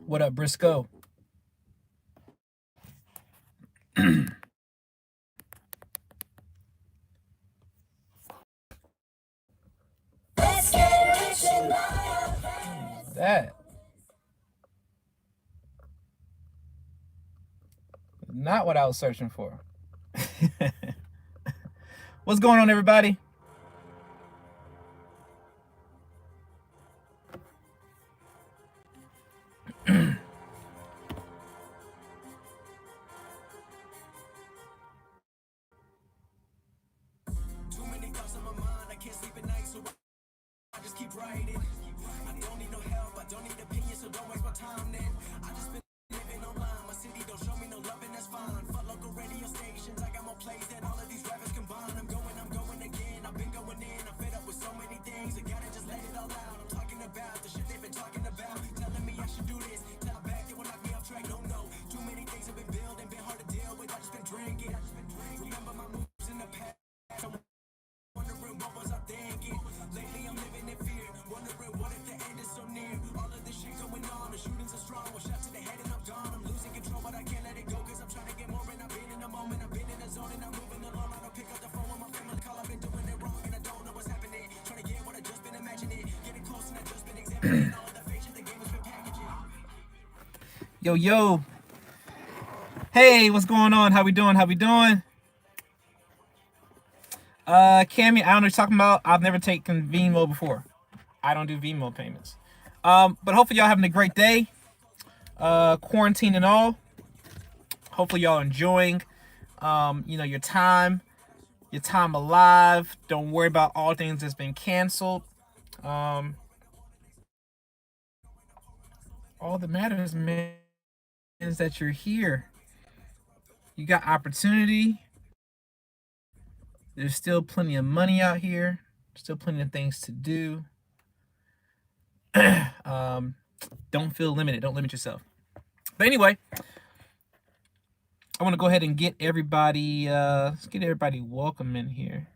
What up, Briscoe? That not what I was searching for. What's going on, everybody? Yo, yo. Hey, what's going on? How we doing? Cammy, I don't know what you're talking about. I've never taken Venmo before. I don't do Venmo payments. But hopefully y'all having a great day. Quarantine and all. Hopefully y'all enjoying your time alive. Don't worry about all things that's been canceled. All that matters, man, is that you're here. You got opportunity. There's still plenty of money out here. Still plenty of things to do. Don't feel limited. Don't limit yourself. But anyway, I want to go ahead and get everybody. Let's get everybody welcome in here.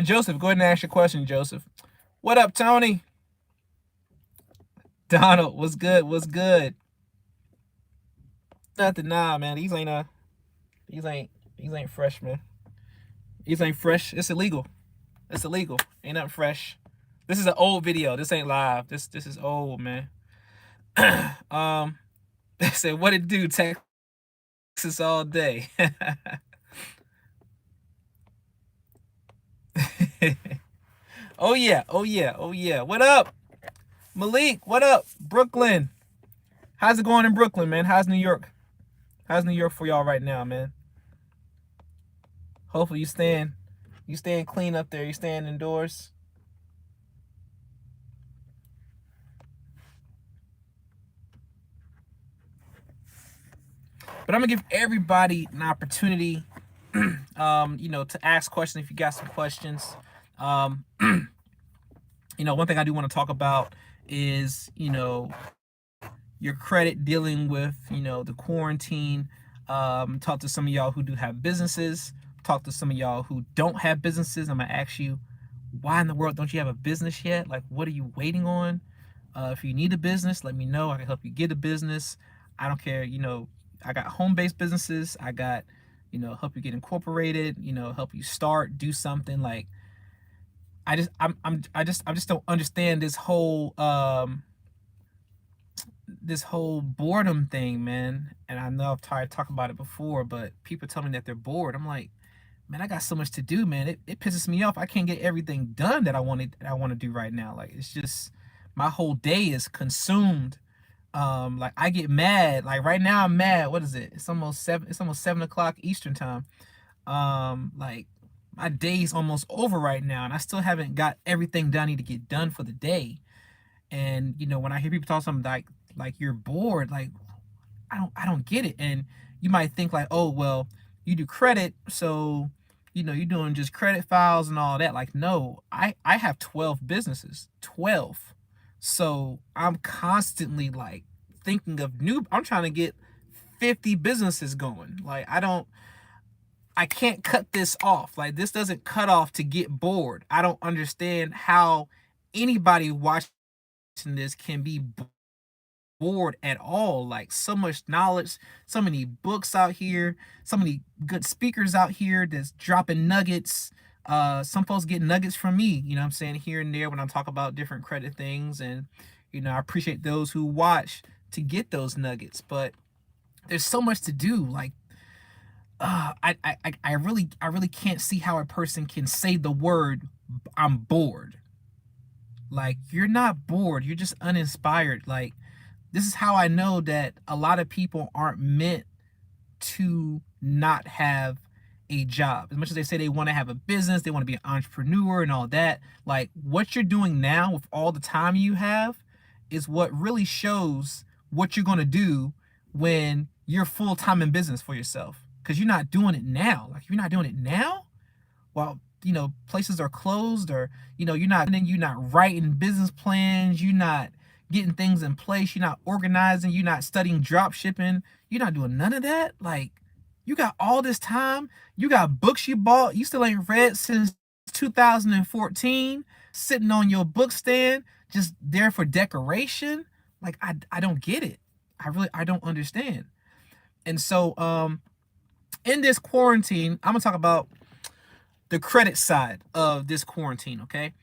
Joseph, go ahead and ask your question, Joseph. What up, Tony? Donald, what's good? What's good? Nothing, nah, man. These ain't fresh, man. These ain't fresh. It's illegal. It's illegal. Ain't nothing fresh. This is an old video. This ain't live. This is old, man. They said, what it do, Texas all day. Oh yeah. What up? Malik, what up? Brooklyn. How's it going in Brooklyn, man? How's New York? How's New York for y'all right now, man? Hopefully you staying clean up there. You staying indoors. But I'm gonna give everybody an opportunity, to ask questions if you got some questions. One thing I do want to talk about is, your credit dealing with, the quarantine. Talk to some of y'all who do have businesses. Talk to some of y'all who don't have businesses. I'm gonna ask you, why in the world don't you have a business yet? Like, what are you waiting on? If you need a business, let me know. I can help you get a business. I don't care. I got home-based businesses. I got, help you get incorporated. Help you start, do something. Like, I just don't understand this whole boredom thing, man. And I know I've tried to talk about it before, but people tell me that they're bored. I'm like, man, I got so much to do, man. It pisses me off. I can't get everything done that I want to do right now. Like, it's just my whole day is consumed. Like, I get mad. Like, right now I'm mad. What is it? It's almost 7 o'clock Eastern time. Like, my day's almost over right now, and I still haven't got everything done I need to get done for the day. And when I hear people talk something like you're bored, like, I don't get it. And you might think like, oh well, you do credit, so you're doing just credit files and all that. Like, no, I have 12 businesses, 12. So I'm constantly like thinking of I'm trying to get 50 businesses going. Like, I can't cut this off. Like, this doesn't cut off to get bored. I don't understand how anybody watching this can be bored at all. Like, so much knowledge, so many books out here, so many good speakers out here that's dropping nuggets. Some folks get nuggets from me, you know what I'm saying, here and there when I talk about different credit things. And, I appreciate those who watch to get those nuggets. But there's so much to do. Like, I really can't see how a person can say the word I'm bored. Like, you're not bored, you're just uninspired. Like, this is how I know that a lot of people aren't meant to not have a job. As much as they say they want to have a business, they want to be an entrepreneur and all that, like, what you're doing now with all the time you have is what really shows what you're going to do when you're full time in business for yourself. Because you're not doing it now. Like, if you're not doing it now, while places are closed, or you're not writing business plans, you're not getting things in place, you're not organizing, you're not studying drop shipping, you're not doing none of that. Like, you got all this time, you got books you bought you still ain't read since 2014 sitting on your book stand, just there for decoration. Like, I don't get it. I don't understand. And so in this quarantine, I'm gonna talk about the credit side of this quarantine, okay?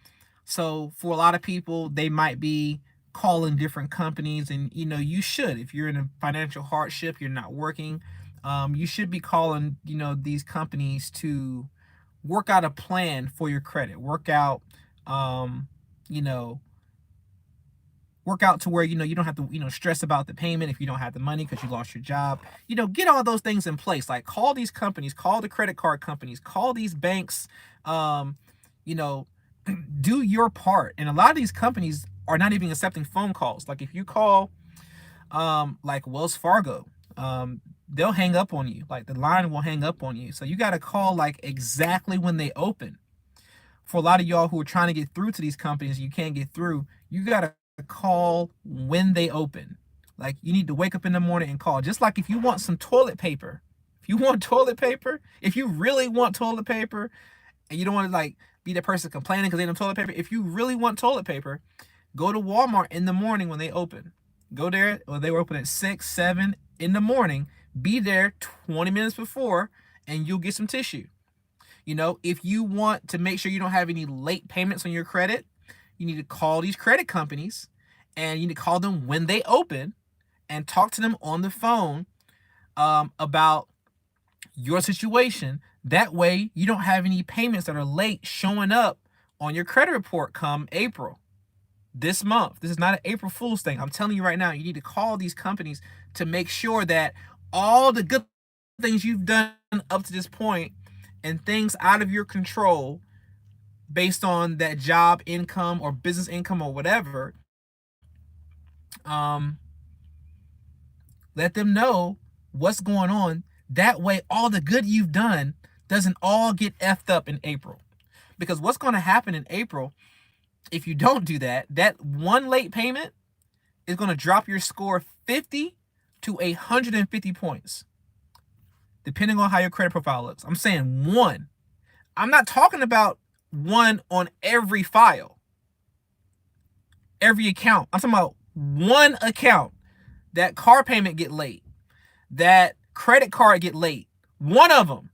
So for a lot of people, they might be calling different companies, and you should. If you're in a financial hardship, you're not working, you should be calling, these companies to work out a plan for your credit. Um, you know, work out to where you don't have to stress about the payment if you don't have the money because you lost your job. Get all those things in place. Like, call these companies, call the credit card companies, call these banks. You know do your part. And a lot of these companies are not even accepting phone calls. Like, if you call like Wells Fargo, they'll hang up on you. Like, the line will hang up on you, so you got to call like exactly when they open. For a lot of y'all who are trying to get through to these companies, you can't get through, you got to call when they open. Like, you need to wake up in the morning and call. Just like if you want some toilet paper, if you really want toilet paper, and you don't want to, like, be the person complaining because they don't have toilet paper. If you really want toilet paper, go to Walmart in the morning when they open. Go there, or they were open at 6, 7 in the morning. Be there 20 minutes before, and you'll get some tissue. If you want to make sure you don't have any late payments on your credit, you need to call these credit companies, and you need to call them when they open and talk to them on the phone about your situation. That way you don't have any payments that are late showing up on your credit report come April. This month, this is not an April Fool's thing. I'm telling you right now, you need to call these companies to make sure that all the good things you've done up to this point, and things out of your control based on that job income or business income or whatever, let them know what's going on. That way, all the good you've done doesn't all get effed up in April. Because what's going to happen in April, if you don't do that, that one late payment is going to drop your score 50 to 150 points, depending on how your credit profile looks. I'm saying one. I'm not talking about one on every file, every account. I'm talking about one account. That car payment get late, that credit card get late, one of them,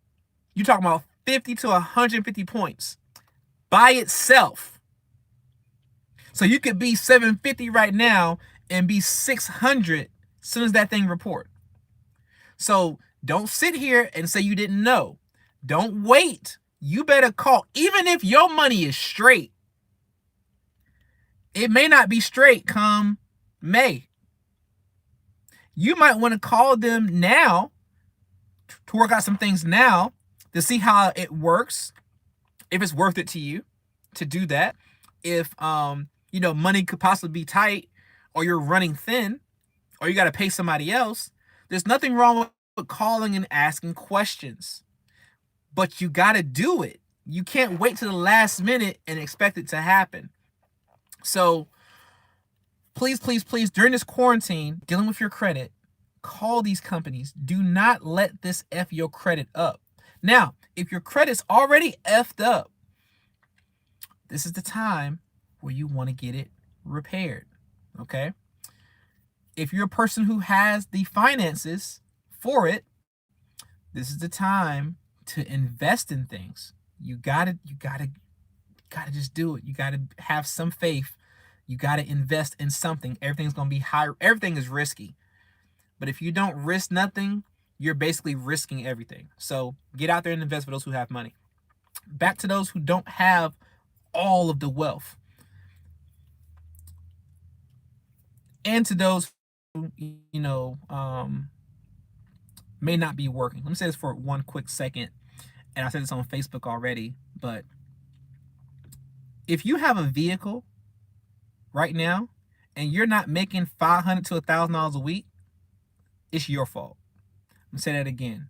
you're talking about 50 to 150 points by itself. So you could be 750 right now and be 600 as soon as that thing report. So don't sit here and say you didn't know. Don't wait. You better call. Even if your money is straight, it may not be straight come May. You might want to call them now to work out some things now to see how it works, if it's worth it to you to do that. If money could possibly be tight, or you're running thin, or you got to pay somebody else, there's nothing wrong with calling and asking questions. But you got to do it. You can't wait to the last minute and expect it to happen. So please, please, please, during this quarantine, dealing with your credit, call these companies. Do not let this F your credit up. Now, if your credit's already effed up, this is the time where you want to get it repaired. Okay? if you're a person who has the finances for it, this is the time to invest in things. You gotta just do it. You gotta have some faith. You gotta invest in something. Everything's gonna be high. Everything is risky. But if you don't risk nothing, you're basically risking everything. So get out there and invest for those who have money. Back to those who don't have all of the wealth. And to those who, may not be working. Let me say this for one quick second. And I said this on Facebook already, but if you have a vehicle right now and you're not making $500 to $1,000 a week, it's your fault. Let me say that again.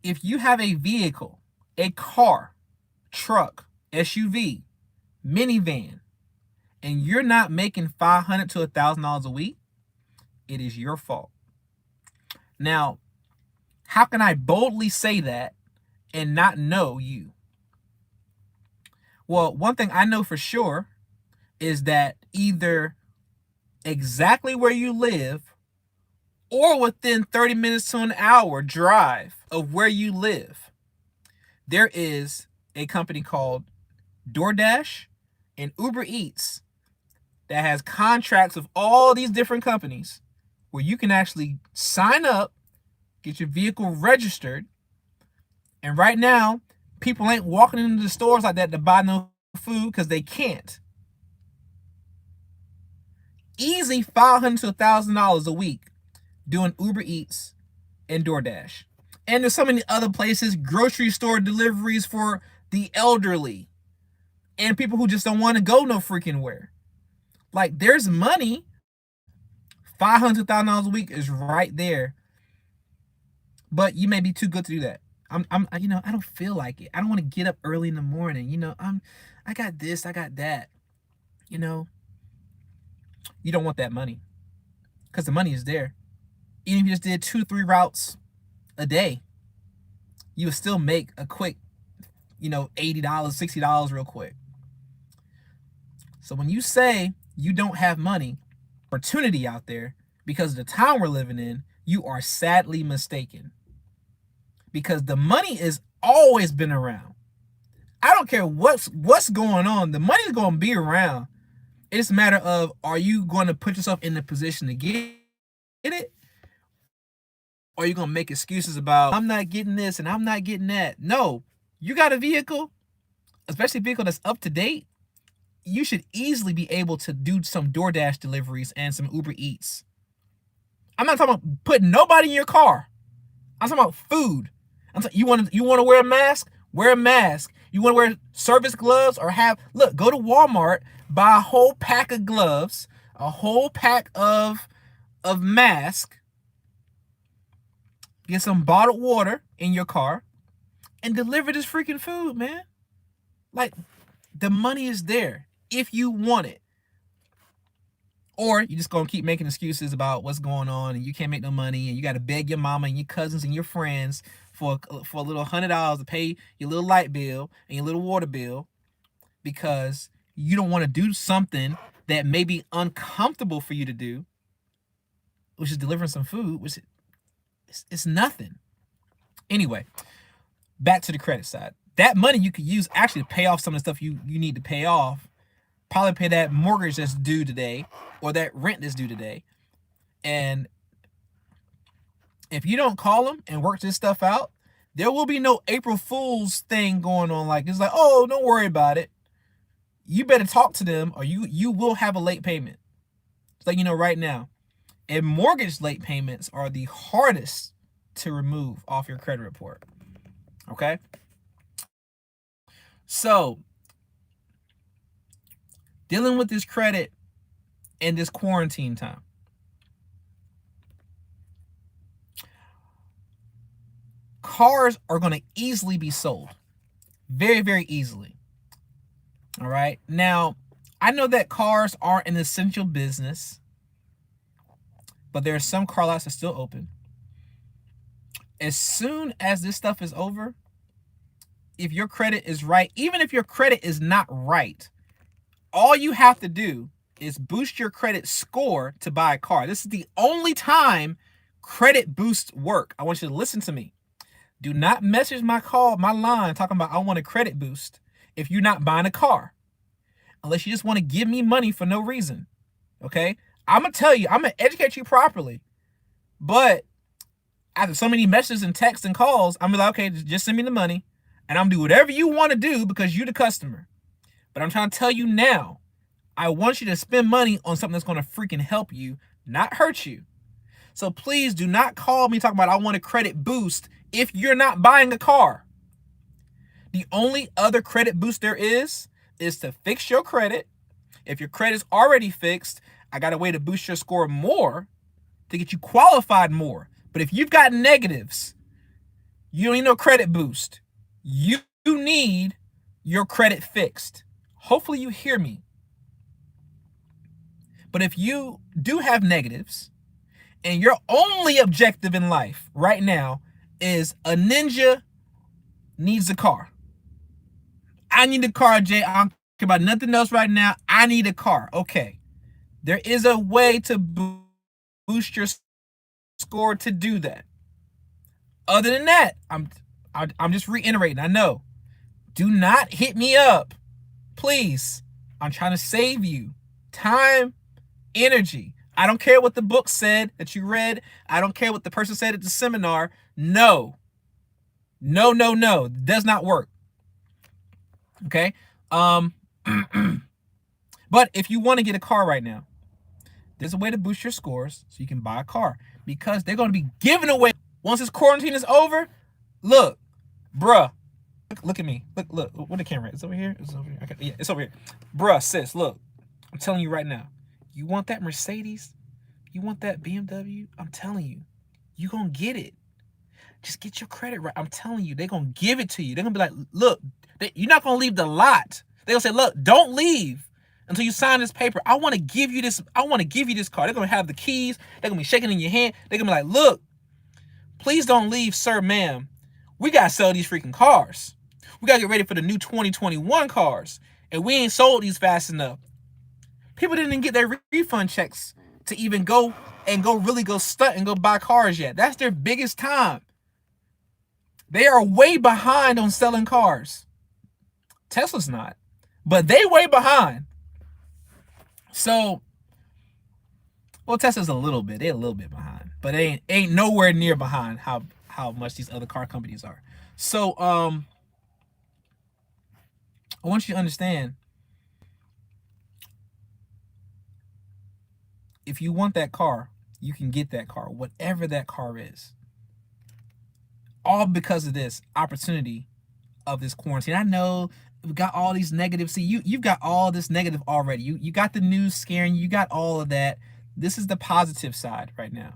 If you have a vehicle, a car, truck, SUV, minivan, and you're not making $500 to $1,000 a week, it is your fault. Now, how can I boldly say that and not know you? Well, one thing I know for sure is that either exactly where you live or within 30 minutes to an hour drive of where you live, there is a company called DoorDash and Uber Eats that has contracts with all these different companies where you can actually sign up, get your vehicle registered, and right now, people ain't walking into the stores like that to buy no food because they can't. Easy $500 to $1,000 a week doing Uber Eats and DoorDash. And there's so many other places, grocery store deliveries for the elderly and people who just don't want to go no freaking where. Like, there's money. $500 to $1,000 a week is right there. But you may be too good to do that. I don't feel like it. I don't want to get up early in the morning. I got this, I got that. You don't want that money because the money is there. Even if you just did 2-3 routes a day, you would still make a quick, $80, $60 real quick. So when you say you don't have money, opportunity out there because of the time we're living in, you are sadly mistaken. Because the money has always been around. I don't care what's going on. The money's going to be around. It's a matter of, are you going to put yourself in the position to get it? Or are you going to make excuses about, I'm not getting this and I'm not getting that? No, you got a vehicle, especially a vehicle that's up to date. You should easily be able to do some DoorDash deliveries and some Uber Eats. I'm not talking about putting nobody in your car. I'm talking about food. You want to wear a mask? Wear a mask. You want to wear service gloves or go to Walmart, buy a whole pack of gloves, a whole pack of masks, get some bottled water in your car, and deliver this freaking food, man. Like, the money is there if you want it. Or you're just going to keep making excuses about what's going on and you can't make no money and you got to beg your mama and your cousins and your friends for a little $100 to pay your little light bill and your little water bill because you don't want to do something that may be uncomfortable for you to do, which is delivering some food, which it's nothing. Anyway, back to the credit side. That money you could use actually to pay off some of the stuff you need to pay off. Probably pay that mortgage that's due today or that rent that's due today. And if you don't call them and work this stuff out, there will be no April Fool's thing going on. Like, it's like, oh, don't worry about it. You better talk to them or you will have a late payment. It's like, right now. And mortgage late payments are the hardest to remove off your credit report. Okay? So, dealing with this credit and this quarantine time. Cars are going to easily be sold. Very, very easily. All right. Now, I know that cars aren't an essential business, but there are some car lots that are still open. As soon as this stuff is over, if your credit is right, even if your credit is not right, all you have to do is boost your credit score to buy a car. This is the only time credit boosts work. I want you to listen to me. Do not message my line talking about I want a credit boost if you're not buying a car. Unless you just want to give me money for no reason. Okay? I'm going to tell you, I'm going to educate you properly. But after so many messages and texts and calls, I'm like, okay, just send me the money and I'm going to do whatever you want to do because you're the customer. But I'm trying to tell you now, I want you to spend money on something that's going to freaking help you, not hurt you. So please do not call me talking about I want a credit boost if you're not buying a car. The only other credit boost there is to fix your credit. If your credit's already fixed, I got a way to boost your score more to get you qualified more. But if you've got negatives, you don't need no credit boost. You need your credit fixed. Hopefully you hear me. But if you do have negatives and your only objective in life right now is a ninja needs a car. I need a car, Jay. I don't care about nothing else right now. I need a car. Okay. There is a way to boost your score to do that. Other than that, I'm just reiterating. I know. Do not hit me up. Please. I'm trying to save you time, energy. I don't care what the book said that you read. I don't care what the person said at the seminar. No. No. It does not work. Okay? But if you want to get a car right now, there's a way to boost your scores so you can buy a car because they're going to be giving away once this quarantine is over. Look, bruh, look at me. Look, where the camera is? It's over here. It's over here. Okay, yeah, it's over here. Bruh, sis, look, I'm telling you right now, you want that Mercedes? You want that BMW? I'm telling you, you're going to get it. Just get your credit right. I'm telling you, they're going to give it to you. They're going to be like, look, you're not going to leave the lot. They're going to say, look, don't leave until you sign this paper. I want to give you this. I want to give you this car. They're going to have the keys. They're going to be shaking in your hand. They're going to be like, look, please don't leave, sir, ma'am. We got to sell these freaking cars. We got to get ready for the new 2021 cars. And we ain't sold these fast enough. People didn't even get their refund checks to even go really stunt and go buy cars yet. That's their biggest time. They are way behind on selling cars. Tesla's not. But they way behind. So, well, Tesla's a little bit. They're a little bit behind. But they ain't nowhere near behind how much these other car companies are. So, I want you to understand, if you want that car, you can get that car, whatever that car is. All because of this opportunity of this quarantine. I know we got all these negatives. See, you've got all this negative already. You got the news scaring you. You got all of that. This is the positive side right now.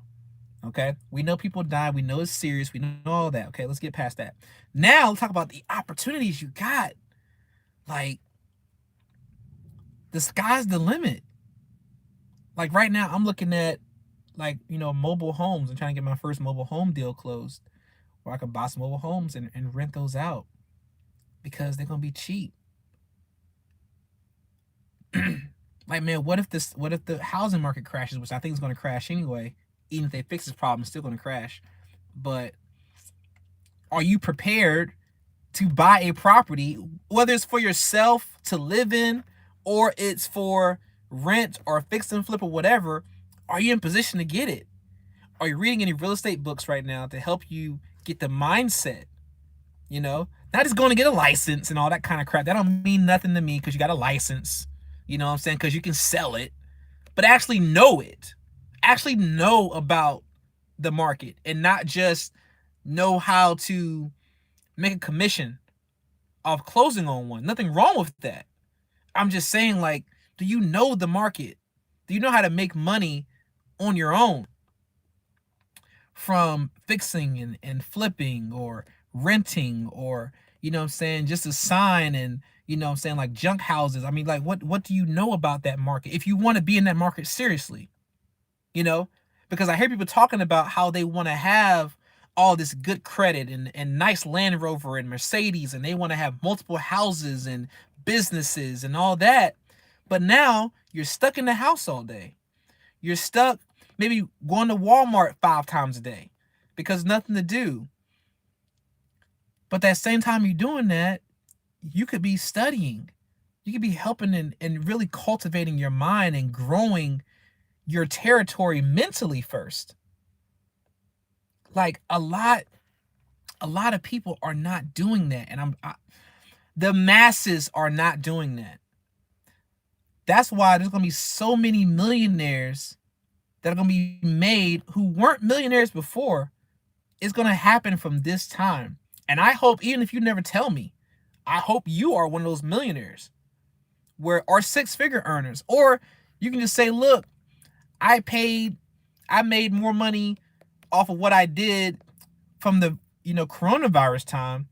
Okay? We know people die. We know it's serious. We know all that. Okay, let's get past that. Now, let's talk about the opportunities you got. Like, the sky's the limit. Like, right now, I'm looking at, like, mobile homes. I'm trying to get my first mobile home deal closed where I could buy some mobile homes and rent those out because they're going to be cheap. Like, man, what if the housing market crashes, which I think is going to crash anyway, even if they fix this problem, it's still going to crash. But are you prepared to buy a property, whether it's for yourself to live in or it's for rent or fix and flip or whatever? Are you in position to get it? Are you reading any real estate books right now to help you get the mindset? Not just going to get a license and all that kind of crap. That don't mean nothing to me because you got a license. You know what I'm saying? Because you can sell it. But actually know it. Actually know about the market and not just know how to make a commission off closing on one. Nothing wrong with that. I'm just saying, like, do you know the market? Do you know how to make money on your own from fixing and flipping or renting or, just a sign and, like junk houses? I mean, like, what do you know about that market? If you want to be in that market seriously, because I hear people talking about how they want to have all this good credit and nice Land Rover and Mercedes, and they want to have multiple houses and businesses and all that. But now You're stuck in the house all day. You're stuck maybe going to Walmart 5 times a day because nothing to do. But that same time you're doing that, you could be studying. You could be helping and really cultivating your mind and growing your territory mentally first. Like a lot of people are not doing that, and the masses are not doing that. That's why there's gonna be so many millionaires that are gonna be made who weren't millionaires before. It's gonna happen from this time, and I hope, even if you never tell me, I hope you are one of those millionaires where are 6-figure earners, or you can just say, look, I made more money off of what I did from the coronavirus time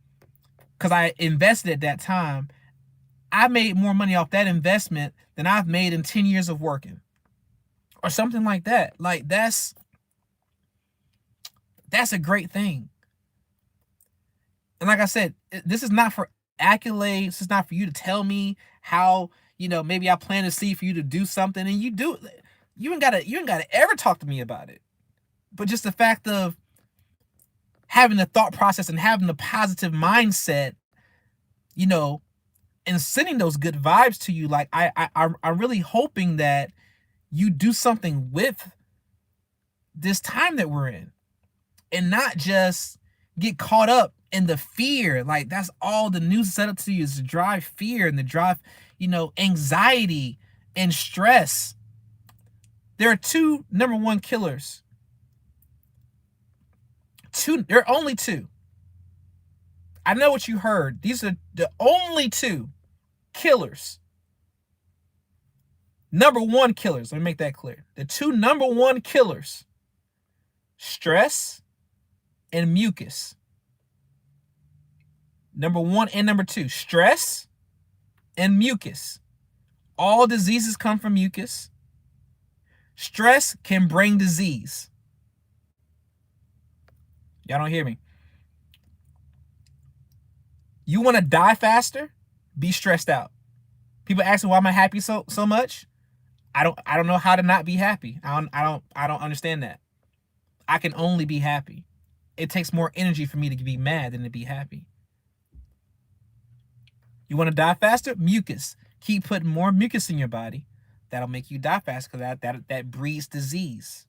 because I invested at that time. I made more money off that investment than I've made in 10 years of working, or something like that. Like that's a great thing. And like I said, this is not for accolades. This is not for you to tell me how, maybe I plan to see for you to do something, and you do. You ain't gotta ever talk to me about it. But just the fact of having the thought process and having the positive mindset, and sending those good vibes to you. Like I'm really hoping that you do something with this time that we're in, and not just get caught up in the fear. Like that's all the news set up to you, is to drive fear and to drive, anxiety and stress. There are two number one killers. There are only two. I know what you heard. These are the only two killers. Number one killers. Let me make that clear. The two number one killers: stress and mucus. Number one and number two: stress and mucus. All diseases come from mucus. Stress can bring disease. Y'all don't hear me. You want to die faster? Be stressed out. People ask me why am I happy so much? I don't know how to not be happy. I don't understand that. I can only be happy. It takes more energy for me to be mad than to be happy. You want to die faster? Mucus. Keep putting more mucus in your body. That'll make you die faster, because that breeds disease.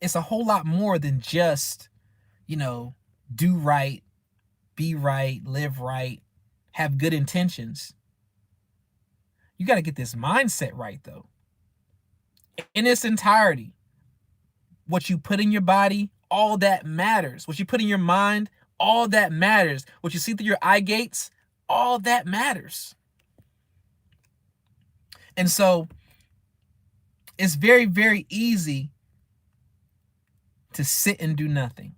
It's a whole lot more than just, do right, be right, live right, have good intentions. You got to get this mindset right, though. In its entirety, what you put in your body, all that matters. What you put in your mind, all that matters. What you see through your eye gates, all that matters. And so it's very, very easy to sit and do nothing.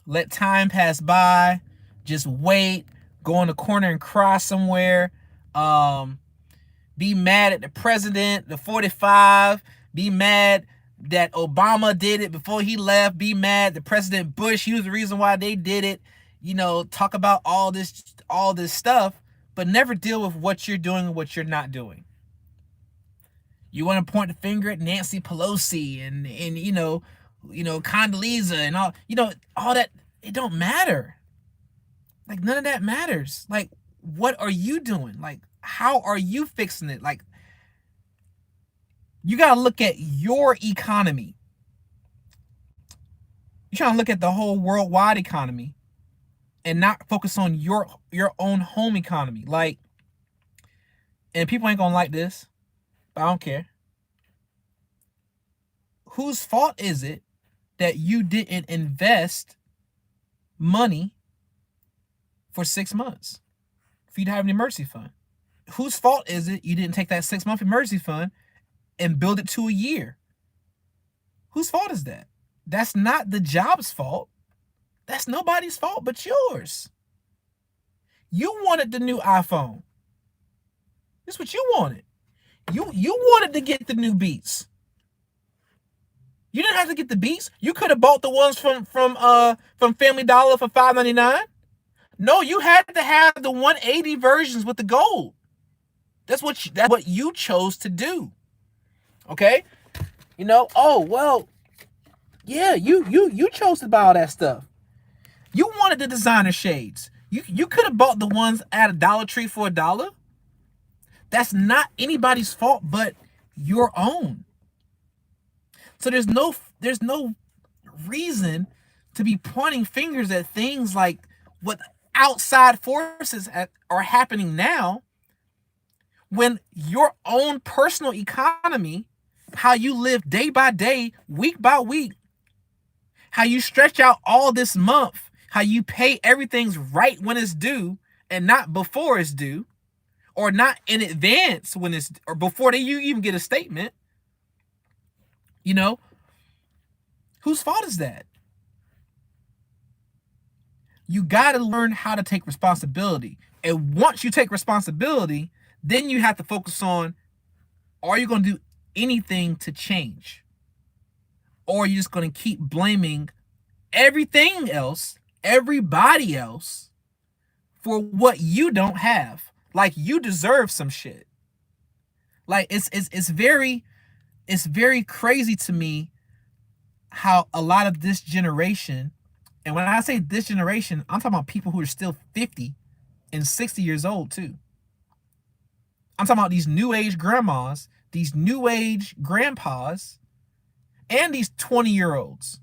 Let time pass by. Just wait. Go in the corner and cry somewhere. Be mad at the president, the 45. Be mad that Obama did it before he left. Be mad that President Bush, he was the reason why they did it. Talk about all this stuff, but never deal with what you're doing and what you're not doing. You want to point the finger at Nancy Pelosi and Condoleezza and all that. It don't matter. Like none of that matters. Like, what are you doing? Like, how are you fixing it? Like, you got to look at your economy. You're trying to look at the whole worldwide economy and not focus on your own home economy. Like, and people ain't gonna like this, but I don't care. Whose fault is it that you didn't invest money for 6 months for you to have an emergency fund? Whose fault is it you didn't take that 6-month emergency fund and build it to a year? Whose fault is that? That's not the job's fault. That's nobody's fault but yours. You wanted the new iPhone. That's what you wanted. You wanted to get the new Beats. You didn't have to get the Beats. You could have bought the ones from Family Dollar for $5.99. No, you had to have the 180 versions with the gold. That's what you chose to do. Okay? You know, oh well, yeah, you chose to buy all that stuff. You wanted the designer shades. You could have bought the ones at a Dollar Tree for $1. That's not anybody's fault but your own. So there's no reason to be pointing fingers at things like what outside forces are happening now, when your own personal economy, how you live day by day, week by week, how you stretch out all this month, how you pay everything's right when it's due and not before it's due, or not in advance when it's, or before you even get a statement. You know, whose fault is that? You got to learn how to take responsibility. And once you take responsibility, then you have to focus on, are you going to do anything to change? Or are you just going to keep blaming everything else, everybody else, for what you don't have? Like you deserve some shit. Like it's very crazy to me how a lot of this generation, and when I say this generation, I'm talking about people who are still 50 and 60 years old too. I'm talking about these new age grandmas, these new age grandpas, and these 20-year-olds.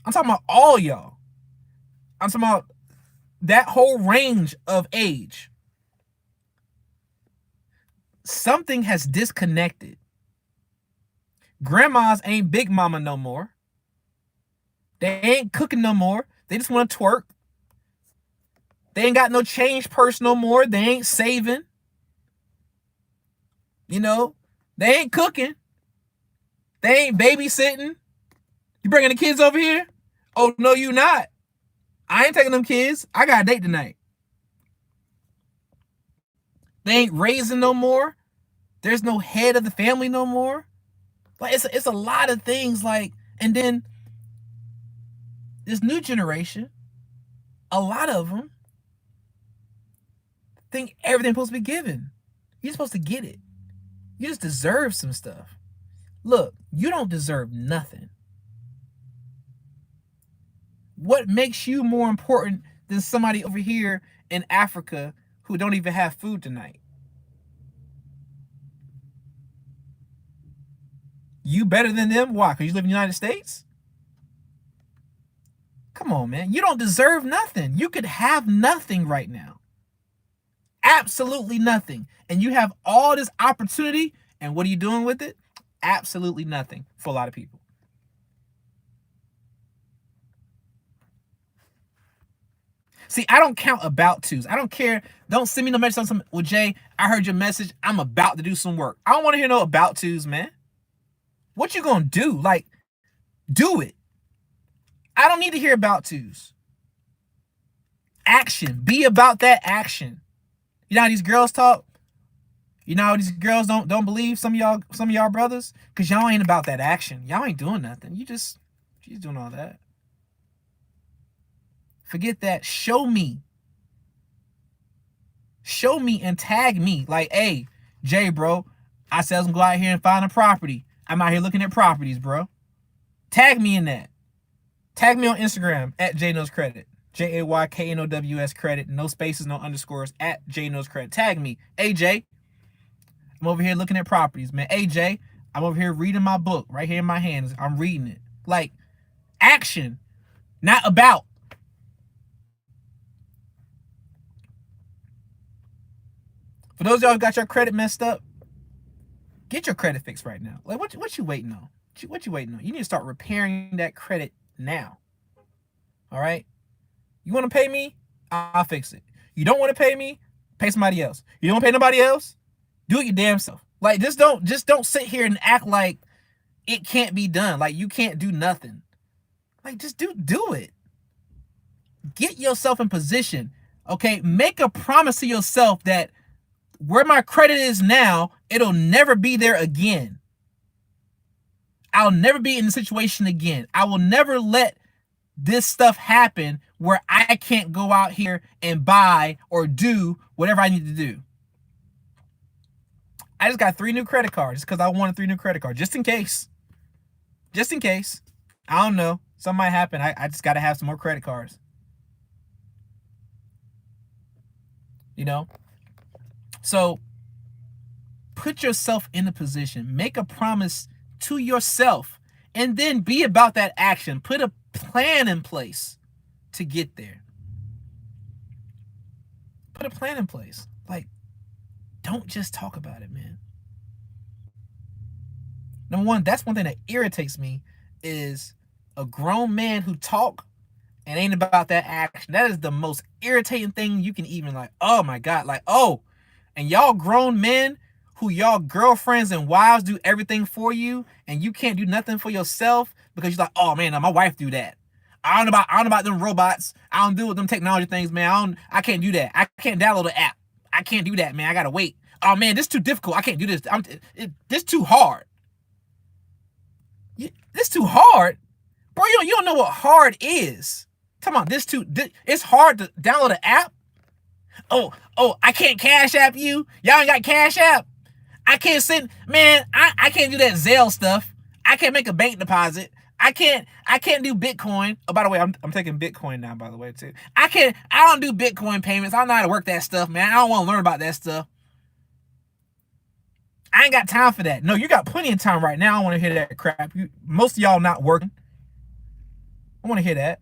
I'm talking about all y'all. I'm talking about that whole range of age. Something has disconnected. Grandmas ain't big mama no more. They ain't cooking no more. They just want to twerk. They ain't got no change purse no more. They ain't saving. You know, they ain't cooking. They ain't babysitting. You bringing the kids over here? Oh, no, you not. I ain't taking them kids. I got a date tonight. They ain't raising no more. There's no head of the family no more. Like it's a lot of things. Like, and then this new generation, a lot of them think everything's supposed to be given. You're supposed to get it. You just deserve some stuff. Look, you don't deserve nothing. What makes you more important than somebody over here in Africa who don't even have food tonight? You better than them? Why? Because you live in the United States? Come on, man. You don't deserve nothing. You could have nothing right now. Absolutely nothing. And you have all this opportunity, and what are you doing with it? Absolutely nothing for a lot of people. See, I don't count about tos. I don't care. Don't send me no message on some, well, Jay, I heard your message. I'm about to do some work. I don't want to hear no about tos, man. What you gonna do? Like, do it. I don't need to hear about tos. Action. Be about that action. You know how these girls talk? You know how these girls don't believe some of y'all brothers? Because y'all ain't about that action. Y'all ain't doing nothing. She's doing all that. Forget that. Show me. Show me and tag me. Like, hey, Jay, bro, I said I was gonna go out here and find a property. I'm out here looking at properties, bro. Tag me in that. Tag me on Instagram at JKnowsCredit. JAYKNOWS credit. No spaces, no underscores, at JKnowsCredit. Tag me. AJ, I'm over here looking at properties, man. AJ, I'm over here reading my book right here in my hands. I'm reading it. Like, action, not about. For those of y'all who got your credit messed up, get your credit fixed right now. Like, what you waiting on? What you waiting on? You need to start repairing that credit now. All right? You want to pay me? I'll fix it. You don't want to pay me? Pay somebody else. You don't pay nobody else? Do it your damn self. Like, just don't sit here and act like it can't be done. Like, you can't do nothing. Like, just do it. Get yourself in position. Okay? Make a promise to yourself that where my credit is now, it'll never be there again. I'll never be in the situation again. I will never let this stuff happen where I can't go out here and buy or do whatever I need to do. I just got 3 new credit cards because I wanted 3 new credit cards just in case. Just in case. I don't know. Something might happen. I just got to have some more credit cards. You know? So put yourself in a position. Make a promise to yourself. And then be about that action. Put a plan in place to get there. Put a plan in place. Like, don't just talk about it, man. Number one, that's one thing that irritates me is a grown man who talk and ain't about that action. That is the most irritating thing you can even like, oh my God, like, oh, and y'all grown men who y'all girlfriends and wives do everything for you and you can't do nothing for yourself because you're like, oh man, my wife do that. I don't know about them robots. I don't do with them technology things, man. I can't do that. I can't download an app. I can't do that, man. I gotta wait. Oh man, this is too difficult. I can't do this. This too hard. This too hard, bro. You don't know what hard is. Come on, it's hard to download an app. Oh, I can't Cash App you. Y'all ain't got Cash App. I can't send, man. I can't do that Zelle stuff. I can't make a bank deposit. I can't do Bitcoin. Oh, by the way, I'm taking Bitcoin now, by the way, too. I don't do Bitcoin payments. I don't know how to work that stuff, man. I don't want to learn about that stuff. I ain't got time for that. No, you got plenty of time right now. I don't want to hear that crap. Most of y'all not working. I want to hear that.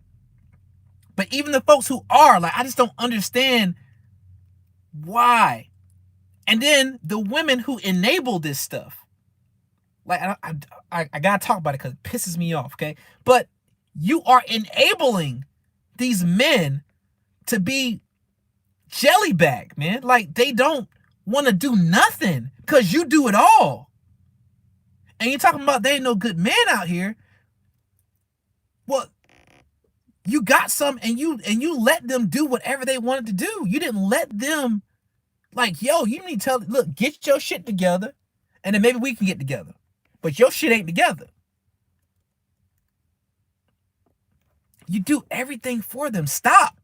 But even the folks who are, like, I just don't understand why. And then the women who enable this stuff. Like, I gotta talk about it because it pisses me off, okay? But you are enabling these men to be jellyback, man. Like, they don't want to do nothing because you do it all. And you're talking about they ain't no good men out here. Well, you got some and you let them do whatever they wanted to do. You didn't let them, like, yo, you need to tell, look, get your shit together and then maybe we can get together. But your shit ain't together. You do everything for them. Stop.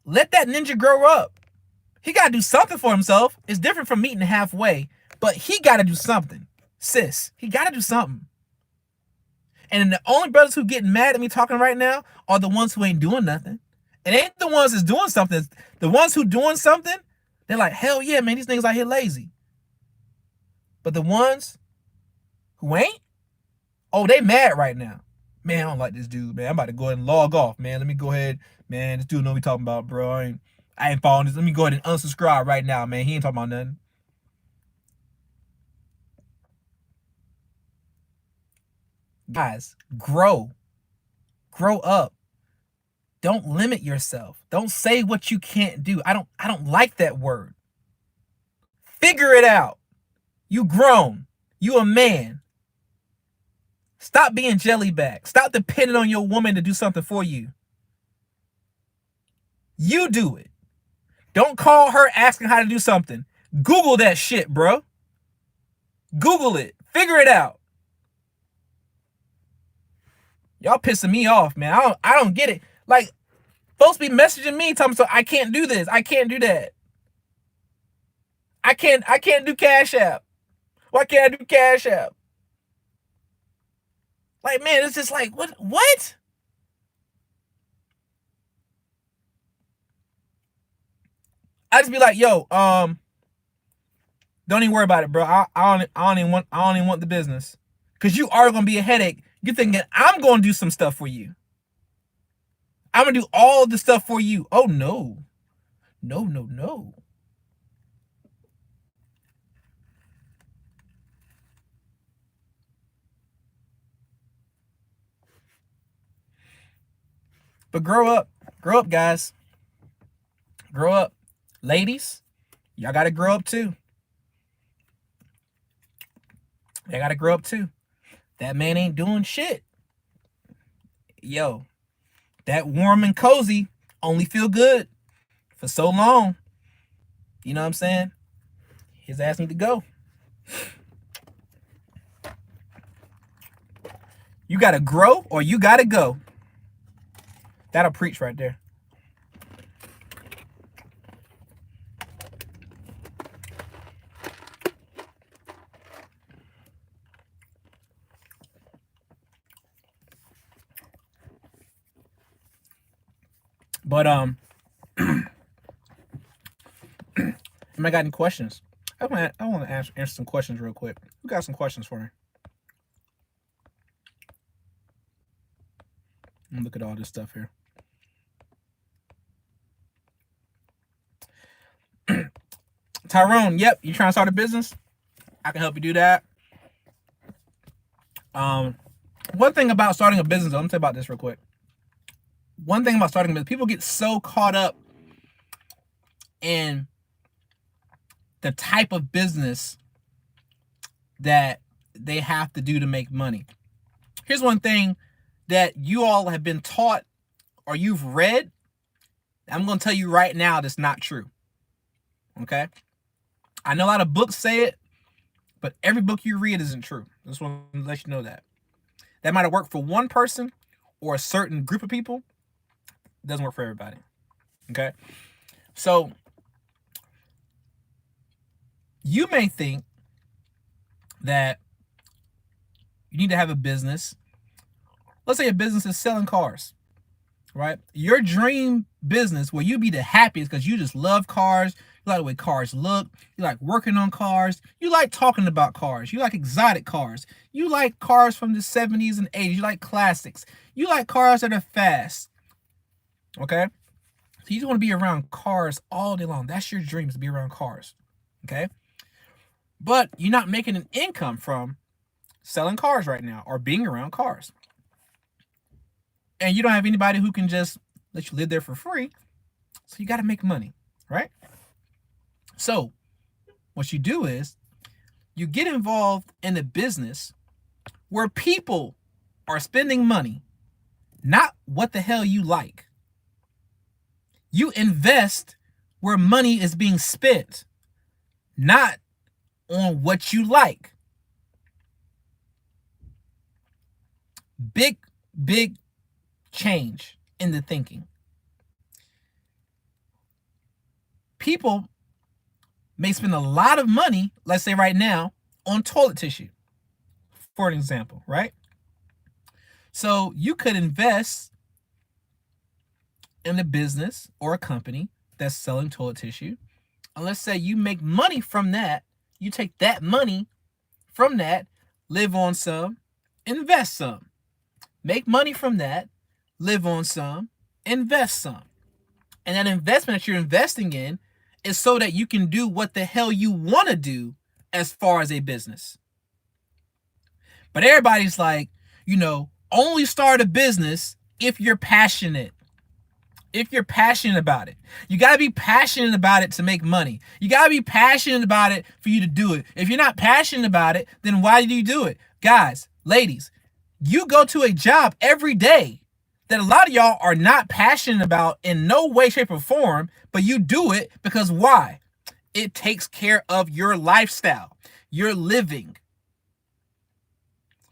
Let that ninja grow up. He got to do something for himself. It's different from meeting halfway, but he got to do something. Sis, he got to do something. And the only brothers who getting mad at me talking right now are the ones who ain't doing nothing. It ain't the ones that's doing something. The ones who doing something, they're like, hell yeah, man, these niggas out here lazy. But the ones who ain't, oh, they mad right now. Man, I don't like this dude, man. I'm about to go ahead and log off, man. Let me go ahead, man. This dude know what we talking about, bro. I ain't following this. Let me go ahead and unsubscribe right now, man. He ain't talking about nothing. Guys, grow up. Don't limit yourself. Don't say what you can't do. I don't like that word. Figure it out. You grown. You a man. Stop being jellyback. Stop depending on your woman to do something for you. You do it. Don't call her asking how to do something. Google that shit, bro. Google it. Figure it out. Y'all pissing me off, man. I don't get it. Like, folks be messaging me talking so I can't do this. I can't do that. I can't do Cash App. Why can't I do Cash App? Like, man, it's just like, what? I just be like, yo, don't even worry about it, bro. I don't even want the business. Cause you are gonna be a headache. You're thinking I'm gonna do some stuff for you. I'm gonna do all the stuff for you. Oh no. No. But grow up, guys. Grow up. Ladies, y'all gotta grow up too. Y'all gotta grow up too. That man ain't doing shit. Yo, that warm and cozy only feel good for so long. You know what I'm saying? His ass need to go. You gotta grow or you gotta go. That'll preach right there. But I got any questions? I want to answer some questions real quick. Who got some questions for me? Look at all this stuff here. Tyrone, yep, you trying to start a business? I can help you do that. One thing about starting a business, let me tell you about this real quick. One thing about starting a business, people get so caught up in the type of business that they have to do to make money. Here's one thing that you all have been taught or you've read. I'm going to tell you right now that's not true. Okay? I know a lot of books say it, but every book you read isn't true. I just want to let you know that. That might have worked for one person or a certain group of people. It doesn't work for everybody. Okay? So, you may think that you need to have a business. Let's say a business is selling cars, right? Your dream business where you be the happiest because you just love cars. You like the way cars look. You like working on cars. You like talking about cars. You like exotic cars. You like cars from the 70s and 80s. You like classics. You like cars that are fast. Okay? So you just want to be around cars all day long. That's your dream, is to be around cars. Okay? But you're not making an income from selling cars right now or being around cars. And you don't have anybody who can just let you live there for free. So you got to make money, right? So what you do is you get involved in a business where people are spending money, not what the hell you like. You invest where money is being spent, not on what you like. Big change in the thinking. People may spend a lot of money, let's say right now, on toilet tissue, for an example, right? So you could invest in a business or a company that's selling toilet tissue. And let's say you make money from that. You take that money from that, live on some, invest some. Make money from that, live on some, invest some. And that investment that you're investing in is so that you can do what the hell you want to do as far as a business. But everybody's like, only start a business if you're passionate. If you're passionate about it. You got to be passionate about it to make money. You got to be passionate about it for you to do it. If you're not passionate about it, then why do you do it? Guys, ladies, you go to a job every day that a lot of y'all are not passionate about in no way, shape, or form, but you do it because why? It takes care of your lifestyle, your living.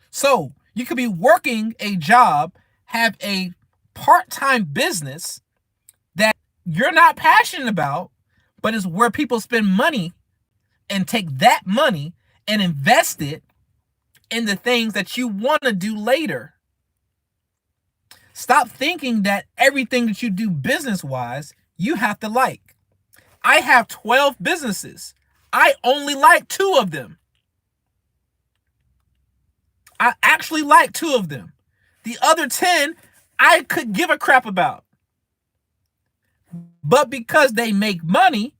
So you could be working a job, have a part-time business that you're not passionate about, but is where people spend money and take that money and invest it in the things that you want to do later. Stop thinking that everything that you do business-wise, you have to like. I have 12 businesses. I only like 2 of them. I actually like 2 of them. The other 10, I could give a crap about. But because they make money,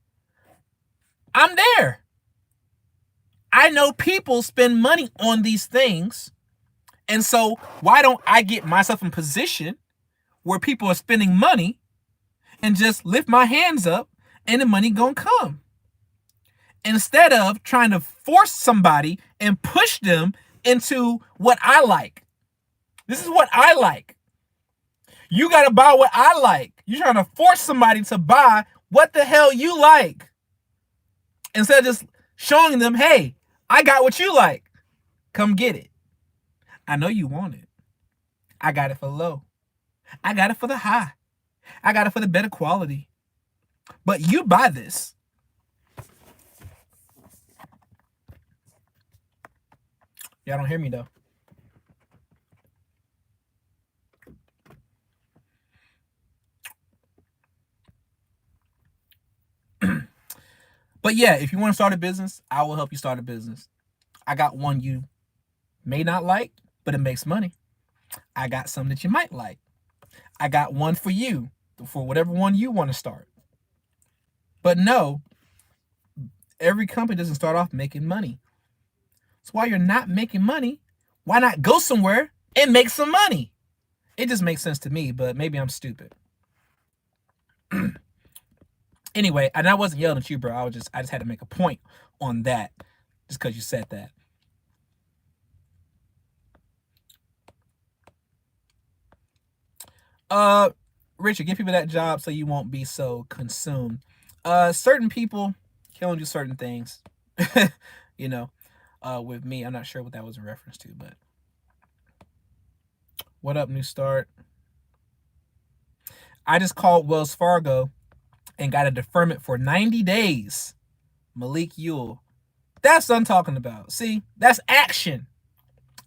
I'm there. I know people spend money on these things. And so why don't I get myself in position where people are spending money and just lift my hands up and the money gonna come? Instead of trying to force somebody and push them into what I like. This is what I like. You got to buy what I like. You're trying to force somebody to buy what the hell you like. Instead of just showing them, hey, I got what you like. Come get it. I know you want it. I got it for low. I got it for the high. I got it for the better quality. But you buy this. Y'all don't hear me though. But yeah, if you want to start a business, I will help you start a business. I got one you may not like, but it makes money. I got some that you might like. I got one for you, for whatever one you want to start. But no, every company doesn't start off making money. So while you're not making money, why not go somewhere and make some money? It just makes sense to me, but maybe I'm stupid. Anyway, and I wasn't yelling at you, bro. I just had to make a point on that, just because you said that. Richard, give people that job so you won't be so consumed. Certain people can only do certain things. You know, with me, I'm not sure what that was a reference to, but what up, New Start? I just called Wells Fargo and got a deferment for 90 days. Malik Ewell. That's what I'm talking about. See, that's action.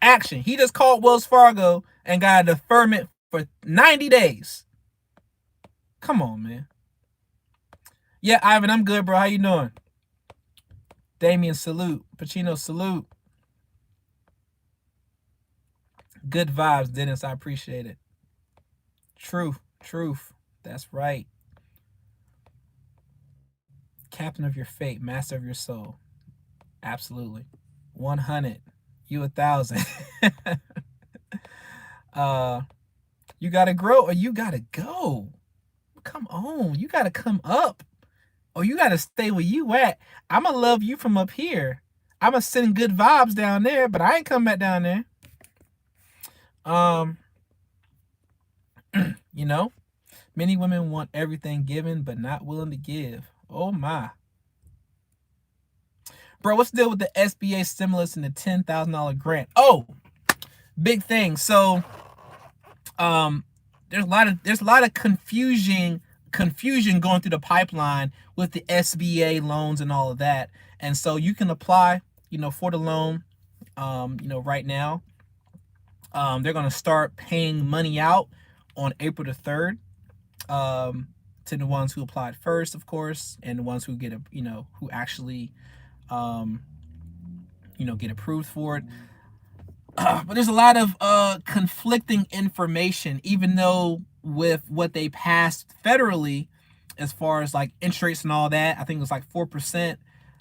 Action. He just called Wells Fargo and got a deferment for 90 days. Come on, man. Yeah, Ivan, I'm good, bro. How you doing? Damien, salute. Pacino, salute. Good vibes, Dennis. I appreciate it. Truth. That's right. Captain of your fate, master of your soul. Absolutely. 100. You 1,000. You gotta grow or you gotta go. Come on, you gotta come up, or you gotta stay where you at. I'ma love you from up here. I'ma send good vibes down there, but I ain't come back down there. You know, many women want everything given, but not willing to give. Oh my. Bro, what's the deal with the SBA stimulus and the $10,000 grant? Oh, big thing. So, there's a lot of confusion going through the pipeline with the SBA loans and all of that. And so you can apply, for the loan, right now. They're going to start paying money out on April the 3rd, to the ones who applied first, of course, and the ones who get who actually, get approved for it. But there's a lot of conflicting information, even though with what they passed federally, as far as like interest rates and all that, I think it was like 4%.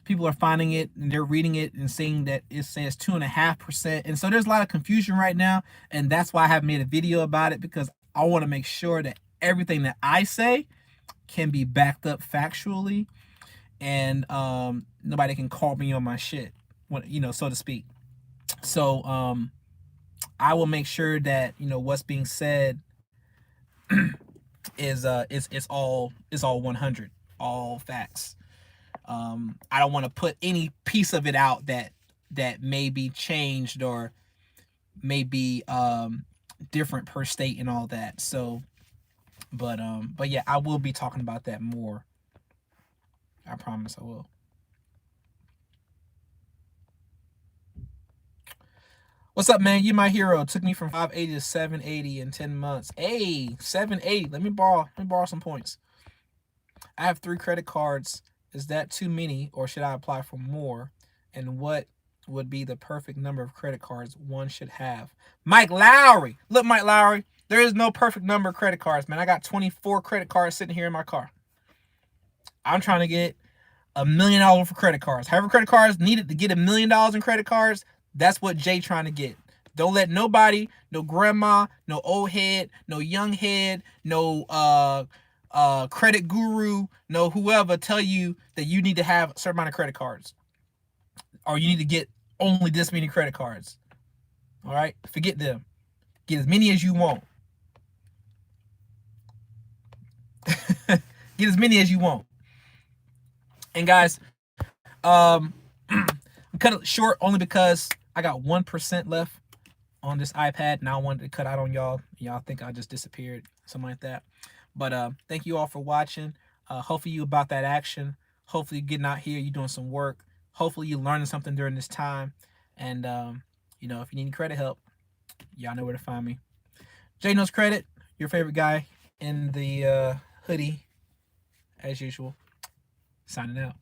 People are finding it and they're reading it and seeing that it says 2.5%. And so there's a lot of confusion right now. And that's why I have made a video about it, because I want to make sure that everything that I say can be backed up factually, and nobody can call me on my shit, so to speak. So I will make sure that what's being said is all 100, all facts. I don't want to put any piece of it out that may be changed or may be different per state and all that. So, but yeah, I will be talking about that more. I promise I will. What's up, man? You my hero. It took me from 580 to 780 in 10 months. Hey, 780. Let me borrow some points. I have 3 credit cards. Is that too many, or should I apply for more? And what would be the perfect number of credit cards one should have? Mike Lowry. Look, Mike Lowry, there is no perfect number of credit cards, man. I got 24 credit cards sitting here in my car. I'm trying to get $1 million for credit cards. However, credit cards needed to get $1 million in credit cards, that's what Jay trying to get. Don't let nobody, no grandma, no old head, no young head, no credit guru, no whoever tell you that you need to have a certain amount of credit cards, or you need to get only this many credit cards. All right, forget them. Get as many as you want. Get as many as you want. And guys, I'm cut it short only because I got 1% left on this iPad, and I wanted to cut out on y'all. Y'all think I just disappeared, something like that. But thank you all for watching. Hopefully you about that action. Hopefully you getting out here, you doing some work. Hopefully you learning something during this time. And you know, if you need any credit help, y'all know where to find me. J Knows Credit, your favorite guy in the hoodie, as usual. Signing out.